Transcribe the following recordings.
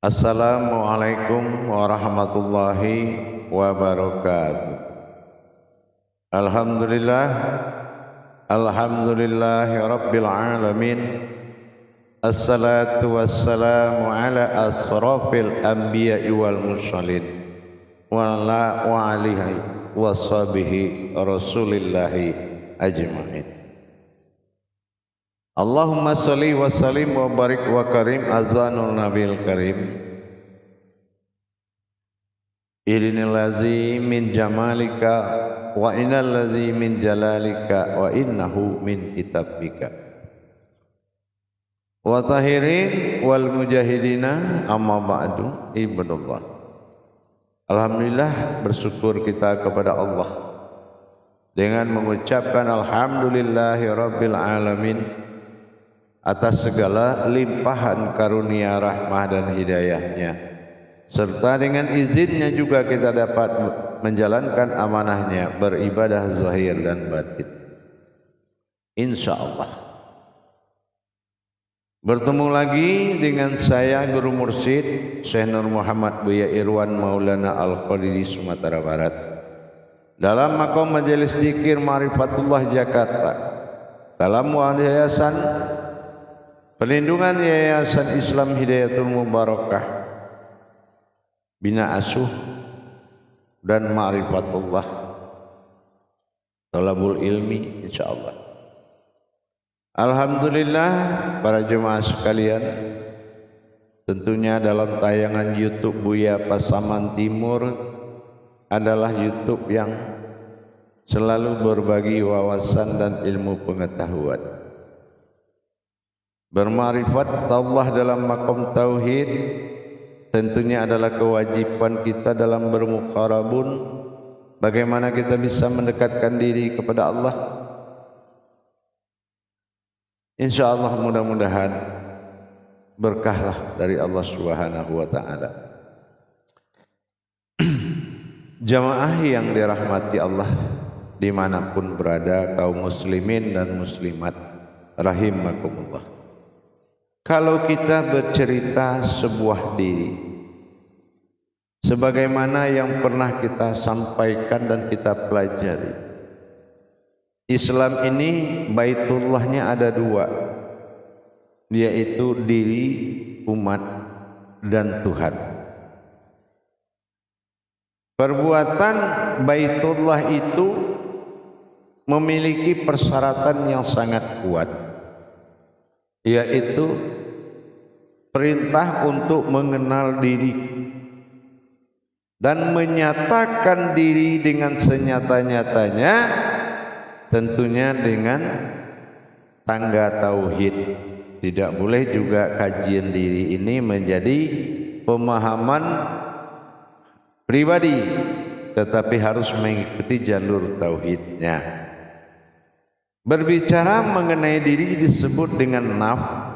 Assalamualaikum warahmatullahi wabarakatuh. Alhamdulillah, alhamdulillahi rabbil alamin. Assalatu wassalamu ala asrafil anbiya'i wal mursalin wa alihi wa sahbihi rasulillahi ajma'in. Allahumma salli wa sallim wa barik wa karim azanul nabil karim. Irinil lazi min jamalika wa innal lazi min jalalika wa innahu min kitabika. Wa tahirin wal mujahidina amma ba'du ibadallah. Alhamdulillah, bersyukur kita kepada Allah dengan mengucapkan alhamdulillahi rabbil alamin atas segala limpahan karunia rahmah dan hidayahnya, serta dengan izinnya juga kita dapat menjalankan amanahnya beribadah zahir dan batin, insyaallah. Bertemu lagi dengan saya Guru Mursyid Syekh Nur Muhammad Buya Irwan Maulana Al-Qadiri Sumatera Barat dalam maqam majelis zikir Ma'rifatullah Jakarta, dalam yayasan Perlindungan Yayasan Islam Hidayatul Mubarakah, Bina Asuh dan Ma'rifatullah Thalabul Ilmi, insyaallah. Alhamdulillah, para jemaah sekalian, tentunya dalam tayangan YouTube Buya Pasaman Timur adalah YouTube yang selalu berbagi wawasan dan ilmu pengetahuan. Bermarifat Allah dalam maqam tauhid tentunya adalah kewajiban kita dalam bermuqarabun. Bagaimana kita bisa mendekatkan diri kepada Allah? Insyaallah, mudah-mudahan berkahlah dari Allah Subhanahu wa taala. Jamaah yang dirahmati Allah dimanapun berada, kaum muslimin dan muslimat rahimakumullah. Kalau kita bercerita sebuah diri sebagaimana yang pernah kita sampaikan dan kita pelajari, Islam ini Baitullahnya ada dua, yaitu diri umat dan Tuhan. Perbuatan Baitullah itu memiliki persyaratan yang sangat kuat, yaitu perintah untuk mengenal diri dan menyatakan diri dengan senyata-nyatanya, tentunya dengan tangga tauhid. Tidak boleh juga kajian diri ini menjadi pemahaman pribadi, tetapi harus mengikuti jalur tauhidnya. Berbicara mengenai diri disebut dengan nafs.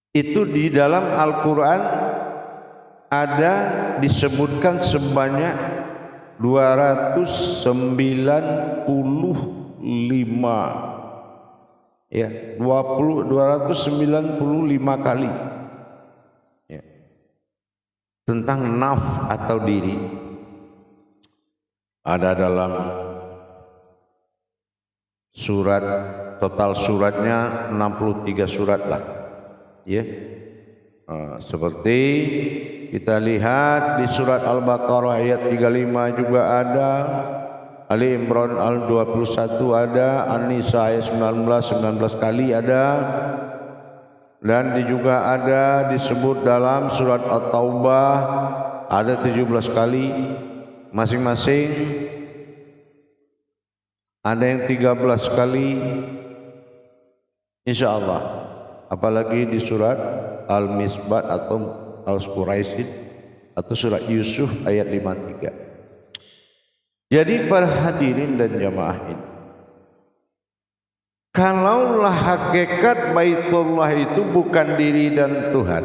Itu di dalam Al-Quran ada disebutkan sebanyak 295 ya, 295 kali ya, tentang nafs atau diri. Ada dalam surat, total suratnya 63 surat lah ya. Seperti kita lihat di surat Al-Baqarah ayat 35 juga ada, Ali Imran Al-21 ada, An-Nisa ayat 19 kali ada, dan juga ada disebut dalam surat At-Taubah ada 17 kali masing-masing. Ada yang 13 kali, insyaallah. Apalagi di surat Al-Misbat atau Al-Quraisin atau surat Yusuf ayat 53. Jadi para hadirin dan jamaah ini, kalaulah hakikat Baitullah itu bukan diri dan Tuhan,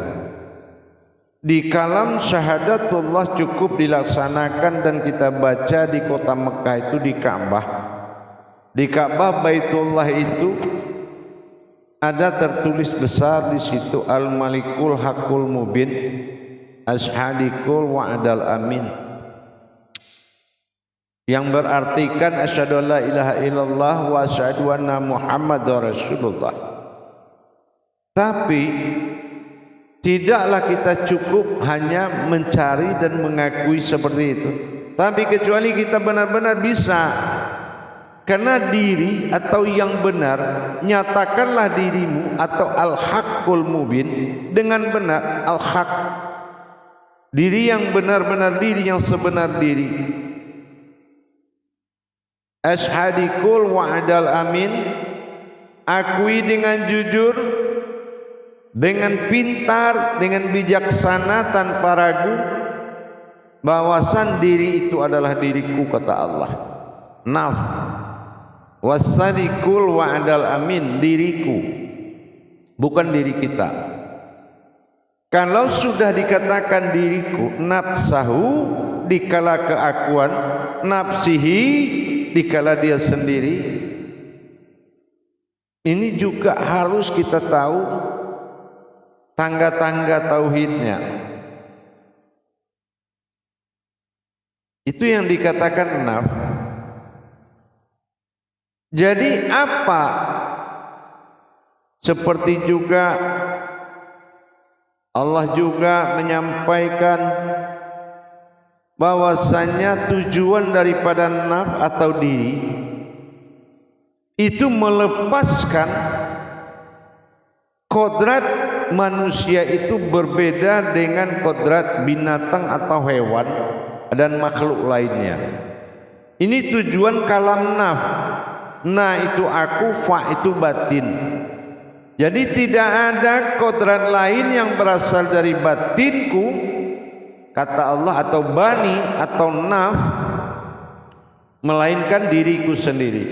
di kalam syahadatullah cukup dilaksanakan dan kita baca di kota Mekah itu di Ka'bah. Di Ka'bah Baitullah itu ada tertulis besar di situ Al-Malikul Haqqul Mubin Ashadikul Wa'dal Amin, yang berartikan asyhadu alla ilaha illallah wa asyhadu anna Muhammadar Rasulullah. Tapi tidaklah kita cukup hanya mencari dan mengakui seperti itu, tapi kecuali kita benar-benar bisa. Karena diri atau yang benar, nyatakanlah dirimu atau al-haqqul mubin dengan benar, al-haq, diri yang benar-benar, diri yang sebenar diri. Ashadikul wa'dal amin, akui dengan jujur, dengan pintar, dengan bijaksana, tanpa ragu, bahwasan diri itu adalah diriku, kata Allah. Naf wasadikul wa'dal amin, diriku, bukan diri kita. Kalau sudah dikatakan diriku, nafsahu dikala keakuan, nafsihi dikala dia sendiri. Ini juga harus kita tahu tangga-tangga tauhidnya. Itu yang dikatakan naf. Jadi apa? Seperti juga Allah juga menyampaikan bahwasanya tujuan daripada naf atau diri itu melepaskan kodrat manusia itu berbeda dengan kodrat binatang atau hewan dan makhluk lainnya. Ini tujuan kalam naf. Na itu aku, fa itu batin. Jadi tidak ada kodrat lain yang berasal dari batinku, kata Allah, atau bani atau naf, melainkan diriku sendiri.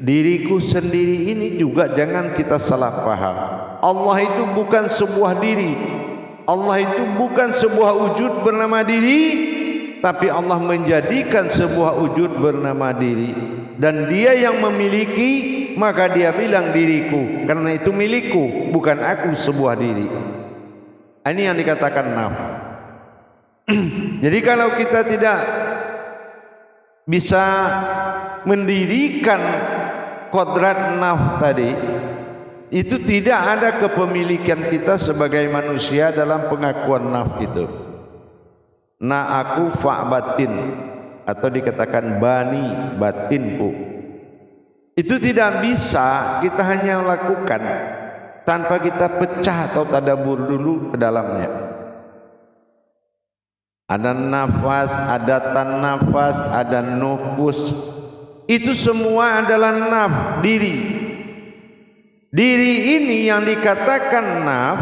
Diriku sendiri ini juga jangan kita salah paham. Allah itu bukan sebuah diri, Allah itu bukan sebuah wujud bernama diri, tapi Allah menjadikan sebuah wujud bernama diri. Dan dia yang memiliki, maka dia bilang diriku, karena itu milikku, bukan aku sebuah diri. Ini yang dikatakan naf. Jadi kalau kita tidak bisa mendirikan kodrat naf tadi, itu tidak ada kepemilikan kita sebagai manusia dalam pengakuan naf itu. Na aku fa batin, atau dikatakan bani, batinku. Itu tidak bisa kita hanya lakukan tanpa kita pecah atau tadabbur dulu ke dalamnya. Ada nafas, ada tanafas, ada nufus. Itu semua adalah naf, diri. Diri ini yang dikatakan naf,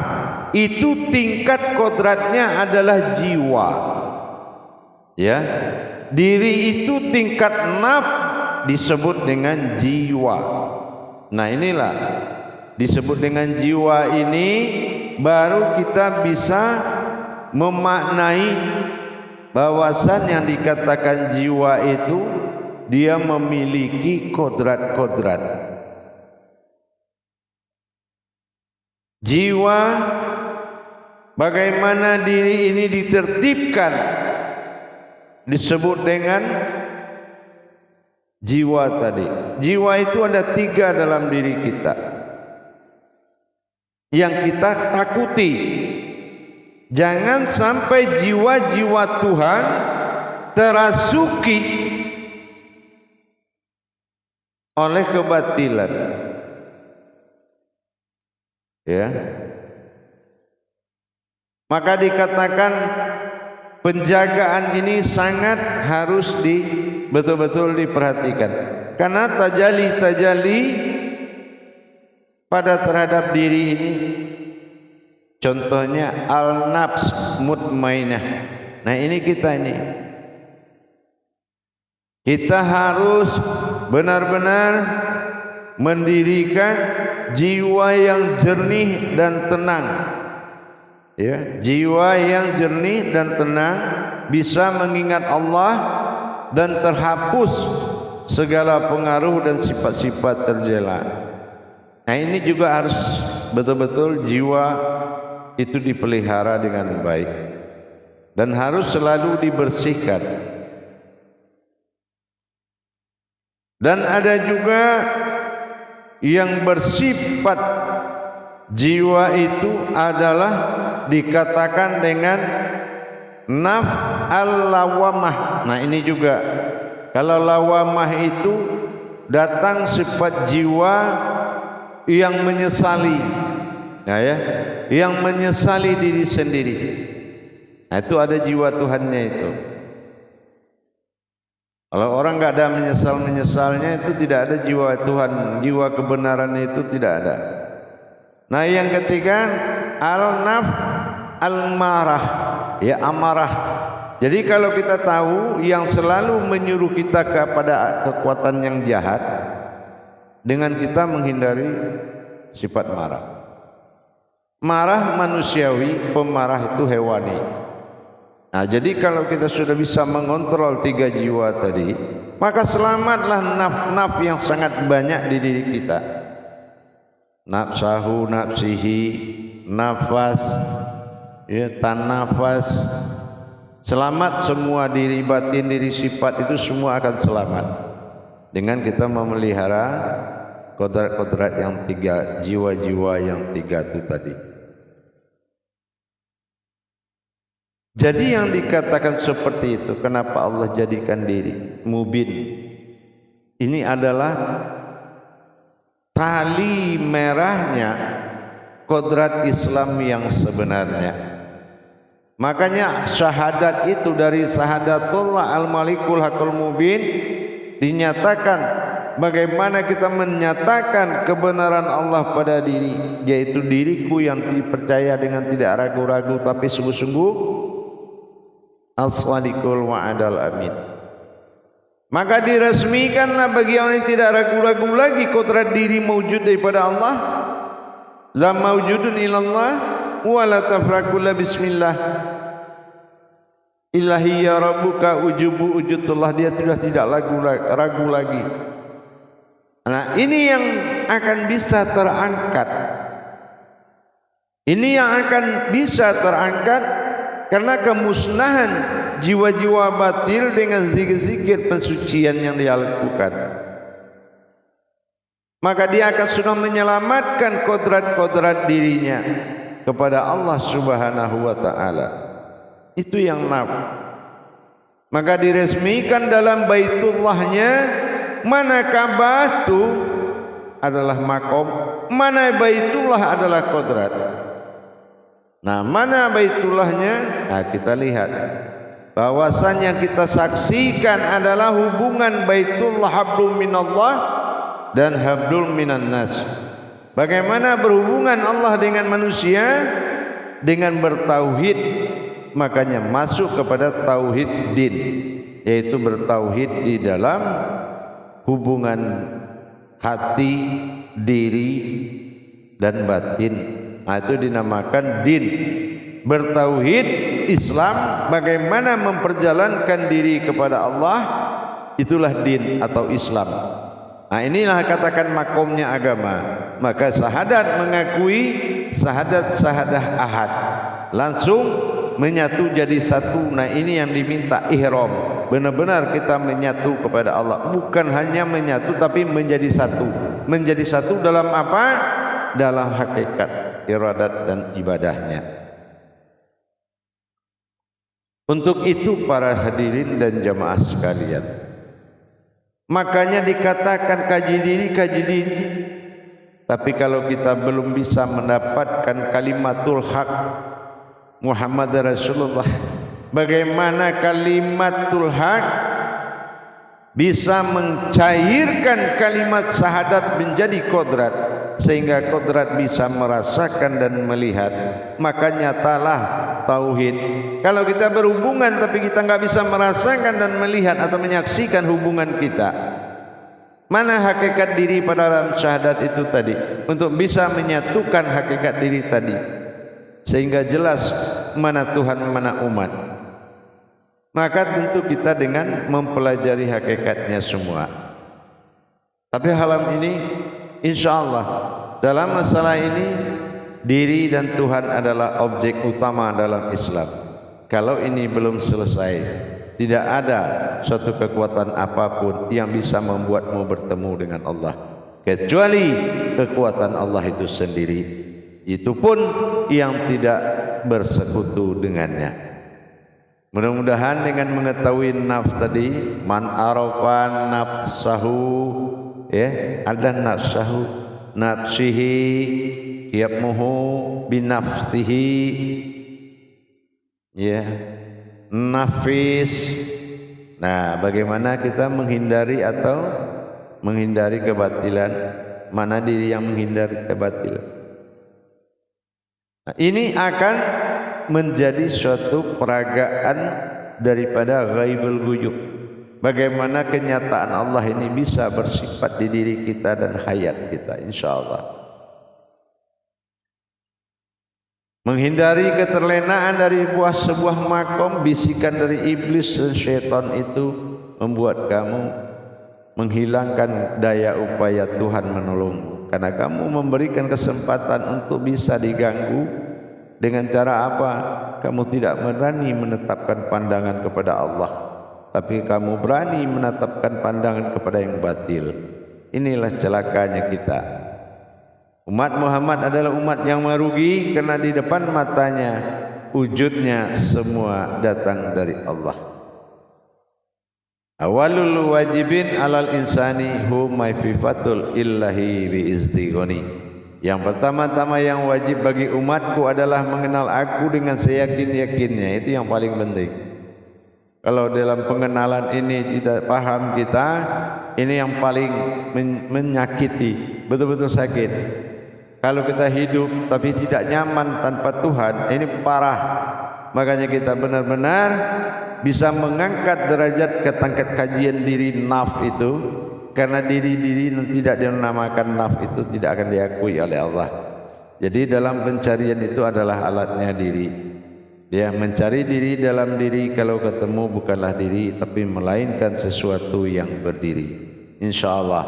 itu tingkat kodratnya adalah jiwa. Ya, diri itu tingkat naf disebut dengan jiwa. Nah inilah disebut dengan jiwa ini, baru kita bisa memaknai bahwasan yang dikatakan jiwa itu dia memiliki kodrat-kodrat. Jiwa, bagaimana diri ini ditertibkan, disebut dengan jiwa tadi. Jiwa itu ada 3 dalam diri kita yang kita takuti. Jangan sampai jiwa-jiwa Tuhan terasuki oleh kebatilan. Ya. Maka dikatakan penjagaan ini sangat harus betul-betul diperhatikan, karena tajali pada terhadap diri ini, contohnya al-nafs mutmainah. Nah ini kita harus benar-benar mendirikan jiwa yang jernih dan tenang. Ya, jiwa yang jernih dan tenang bisa mengingat Allah dan terhapus segala pengaruh dan sifat-sifat tercela. Nah ini juga harus betul-betul jiwa itu dipelihara dengan baik dan harus selalu dibersihkan. Dan ada juga yang bersifat jiwa itu adalah dikatakan dengan naf al-lawamah. Nah ini juga, kalau lawamah itu datang sifat jiwa yang menyesali, nah ya, yang menyesali diri sendiri. Nah itu ada jiwa Tuhannya itu. Kalau orang nggak ada menyesalnya itu tidak ada jiwa Tuhan, jiwa kebenarannya itu tidak ada. Nah yang ketiga al-naf al-marah, ya amarah. Jadi kalau kita tahu yang selalu menyuruh kita kepada kekuatan yang jahat, dengan kita menghindari sifat marah. Marah manusiawi, pemarah itu hewani. Nah jadi kalau kita sudah bisa mengontrol 3 jiwa tadi, maka selamatlah naf-naf yang sangat banyak di diri kita. Nafsahu, nafsihi, nafas, ya, tanafas. Selamat semua diri batin, diri sifat itu semua akan selamat dengan kita memelihara kodrat-kodrat yang 3, jiwa-jiwa yang 3 itu tadi. Jadi yang dikatakan seperti itu, kenapa Allah jadikan diri mubin? Ini adalah tali merahnya kodrat Islam yang sebenarnya. Makanya syahadat itu dari syahadatullah al-malikul hakul mubin dinyatakan bagaimana kita menyatakan kebenaran Allah pada diri, yaitu diriku yang dipercaya dengan tidak ragu-ragu tapi sungguh-sungguh as-sadiqul wa'adal amin. Maka diresmikanlah bagi orang yang tidak ragu-ragu lagi kodrat diri mewujud daripada Allah. La mawjudun ilallah wa la tafrakulla bismillah ilahi ya rabbuka ujubu ujudullah. Dia sudah tidak ragu lagi. Nah ini yang akan bisa terangkat. Ini yang akan bisa terangkat karena kemusnahan jiwa-jiwa batil dengan zikir-zikir pensucian yang dia lakukan. Maka dia akan sudah menyelamatkan kodrat-kodrat dirinya kepada Allah Subhanahu wa ta'ala. Itu yang naf. Maka diresmikan dalam baitullahnya, mana Ka'bah itu adalah makom, mana baitullah adalah kodrat. Nah mana baitullahnya? Nah kita lihat bahwasannya yang kita saksikan adalah hubungan baitullah hablum minallah dan hablum minan nas. Bagaimana berhubungan Allah dengan manusia? Dengan bertauhid. Makanya masuk kepada tauhid din, yaitu bertauhid di dalam hubungan hati, diri dan batin. Nah, itu dinamakan din. Bertauhid Islam, bagaimana memperjalankan diri kepada Allah, itulah din atau Islam. Nah inilah katakan makomnya agama. Maka syahadat mengakui syahadat ahad, langsung menyatu jadi satu. Nah ini yang diminta ihram, benar-benar kita menyatu kepada Allah, bukan hanya menyatu tapi menjadi satu. Menjadi satu dalam apa? Dalam hakikat iradat dan ibadahnya. Untuk itu para hadirin dan jamaah sekalian, makanya dikatakan kaji diri. Tapi kalau kita belum bisa mendapatkan kalimatul haq Muhammad Rasulullah, bagaimana kalimatul haq bisa mencairkan kalimat syahadat menjadi kodrat, sehingga kodrat bisa merasakan dan melihat. Maka nyatalah tauhid. Kalau kita berhubungan tapi kita nggak bisa merasakan dan melihat atau menyaksikan hubungan kita, mana hakikat diri pada dalam syahadat itu tadi, untuk bisa menyatukan hakikat diri tadi, sehingga jelas mana Tuhan mana umat. Maka tentu kita dengan mempelajari hakikatnya semua. Tapi halam ini insya Allah dalam masalah ini diri dan Tuhan adalah objek utama dalam Islam. Kalau ini belum selesai, tidak ada suatu kekuatan apapun yang bisa membuatmu bertemu dengan Allah kecuali kekuatan Allah itu sendiri. Itu pun yang tidak bersekutu dengannya. Mudah-mudahan dengan mengetahui nafs tadi, man arafa nafsahu, ya, ada nafsahu, nafsihi yabmuhu binafsihi, ya, nafis. Nah, bagaimana kita menghindari atau menghindari kebatilan? Mana diri yang menghindari kebatilan? Nah, ini akan menjadi suatu peragaan daripada ghaibul wujud. Bagaimana kenyataan Allah ini bisa bersifat di diri kita dan hayat kita, insyaallah. Menghindari keterlenaan dari sebuah makom, bisikan dari iblis dan syaitan itu membuat kamu menghilangkan daya upaya Tuhan menolongmu, karena kamu memberikan kesempatan untuk bisa diganggu. Dengan cara apa? Kamu tidak berani menetapkan pandangan kepada Allah, tapi kamu berani menetapkan pandangan kepada yang batil. Inilah celakanya kita. Umat Muhammad adalah umat yang merugi karena di depan matanya wujudnya semua datang dari Allah. Awalul wajibin alal insani hu maififatul illahi bi istighoni. Yang pertama-tama yang wajib bagi umatku adalah mengenal aku dengan seyakin-yakinnya. Itu yang paling penting. Kalau dalam pengenalan ini tidak paham kita, ini yang paling menyakiti, betul-betul sakit. Kalau kita hidup tapi tidak nyaman tanpa Tuhan, ini parah. Makanya kita benar-benar bisa mengangkat derajat ketangkat kajian diri naf itu, karena diri-diri yang tidak dinamakan naf itu tidak akan diakui oleh Allah. Jadi dalam pencarian itu adalah alatnya diri. Ya, mencari diri dalam diri, kalau ketemu bukanlah diri tapi melainkan sesuatu yang berdiri. Insyaallah.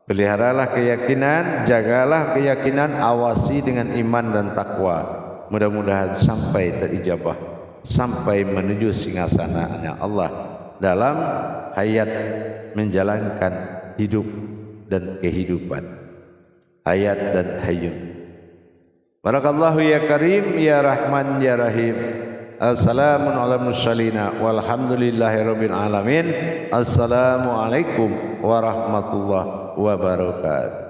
Peliharalah keyakinan, jagalah keyakinan, awasi dengan iman dan takwa. Mudah-mudahan sampai terijabah, sampai menuju singgasananya Allah dalam hayat menjalankan hidup dan kehidupan, hayat dan hayyun. Barakallahu ya karim ya rahman ya rahim. Assalamu ala mursalina walhamdulillahi rabbil alamin. Assalamualaikum warahmatullahi wabarakatuh.